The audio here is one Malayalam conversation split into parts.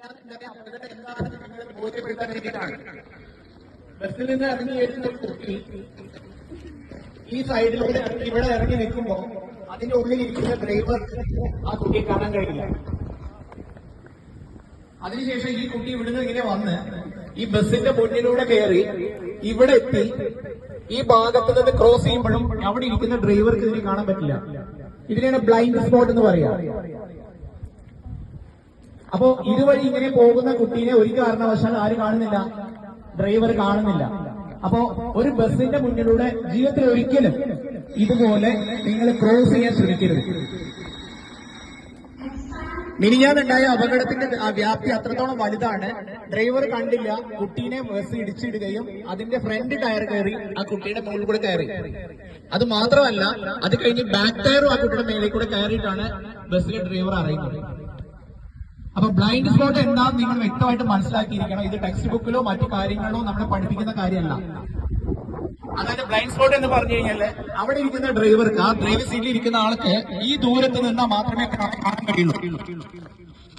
അപകടം എന്താണെന്ന് നിങ്ങളെ ബോധ്യപ്പെടുത്താൻ വേണ്ടിയിട്ടാണ്. ബസ്സിൽ നിന്ന് ഇറങ്ങിയിരുന്ന കുട്ടി ഈ സൈഡിലൂടെ ഇവിടെ ഇറങ്ങി നിൽക്കുമ്പോൾ അതിന്റെ ഉള്ളിലിരിക്കുന്ന ഡ്രൈവർ ആ കുട്ടിയെ കാണാൻ കഴിയില്ല. അതിനുശേഷം ഈ കുട്ടി ഇവിടുന്ന് ഇങ്ങനെ വന്ന് ഈ ബസ്സിന്റെ മുന്നിലൂടെ കയറി ഇവിടെ എത്തി ഈ ഭാഗത്ത് നിന്ന് ക്രോസ് ചെയ്യുമ്പോഴും അവിടെ ഇരിക്കുന്ന ഡ്രൈവർക്ക് ഇതിനെ കാണാൻ പറ്റില്ല. ഇതിനെയാണ് ബ്ലൈൻഡ് സ്പോട്ട് എന്ന് പറയാ. അപ്പോ ഇതുവഴി ഇങ്ങനെ പോകുന്ന കുട്ടീനെ ഒരു കാരണവശാൽ ആര് കാണുന്നില്ല? ഡ്രൈവർ കാണുന്നില്ല. അപ്പോ ഒരു ബസ്സിന്റെ മുന്നിലൂടെ ജീവിതത്തിൽ ഒരിക്കലും ഇതുപോലെ നിങ്ങൾ ക്രോസ് ചെയ്യാൻ ശ്രമിക്കരുത്. മിനിഞ്ഞാന്നുണ്ടായ അപകടത്തിന്റെ വ്യാപ്തി അത്രത്തോളം വലുതാണ്. ഡ്രൈവർ കണ്ടില്ല, കുട്ടീനെ ബസ് ഇടിച്ചിടുകയും അതിന്റെ ഫ്രണ്ട് ടയർ കയറി ആ കുട്ടിയുടെ മുകളിൽ കൂടെ കയറി. അത് മാത്രമല്ല, അത് കഴിഞ്ഞ് ബാക്ക് ടയറും ആ കുട്ടിയുടെ മേളിൽ കൂടെ കയറിയിട്ടാണ് ബസ്സിലെ ഡ്രൈവർ അറിയുന്നത്. അപ്പൊ ബ്ലൈൻഡ് സ്പോട്ട് എന്താണെന്ന് നിങ്ങൾ വ്യക്തമായിട്ട് മനസ്സിലാക്കിയിരിക്കണം. ഇത് ടെക്സ്റ്റ് ബുക്കിലോ മറ്റു കാര്യങ്ങളിലോ നമ്മളെ പഠിപ്പിക്കുന്ന കാര്യമല്ല. അതായത് ബ്ലൈൻഡ് സ്പോട്ട് എന്ന് പറഞ്ഞു കഴിഞ്ഞാല് അവിടെ ഇരിക്കുന്ന ഡ്രൈവർക്ക്, ആ ഡ്രൈവർ സീറ്റിൽ ഇരിക്കുന്ന ആൾക്ക് ഈ ദൂരത്ത് നിന്നാൽ മാത്രമേ കാണാൻ കഴിയുള്ളൂ.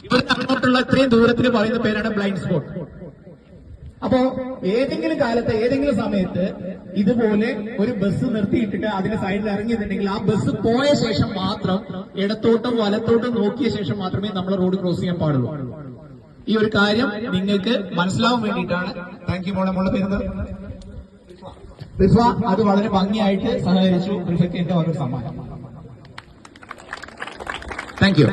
ഇവർക്ക് അങ്ങോട്ടുള്ള ഇത്രയും ദൂരത്തിൽ പറയുന്ന പേരാണ് ബ്ലൈൻഡ് സ്പോട്ട്. അപ്പോ ഏതെങ്കിലും കാലത്ത് ഏതെങ്കിലും സമയത്ത് ഇതുപോലെ ഒരു ബസ് നിർത്തിയിട്ടിട്ട് അതിന്റെ സൈഡിൽ ഇറങ്ങിയിട്ടുണ്ടെങ്കിൽ ആ ബസ് പോയ ശേഷം മാത്രം ഇടത്തോട്ടും വലത്തോട്ടും നോക്കിയ ശേഷം മാത്രമേ നമ്മൾ റോഡ് ക്രോസ് ചെയ്യാൻ പാടുള്ളൂ. ഈ ഒരു കാര്യം നിങ്ങൾക്ക് മനസ്സിലാവാൻ വേണ്ടിയിട്ടാണ്. താങ്ക് യു മോളെ. മോളെ പേരുന്നത് റിഫ. അത് വളരെ ഭംഗിയായിട്ട് സഹകരിച്ചു. റിഫയ്ക്ക് എന്റെ ഒരു സമ്മാനം. Thank you.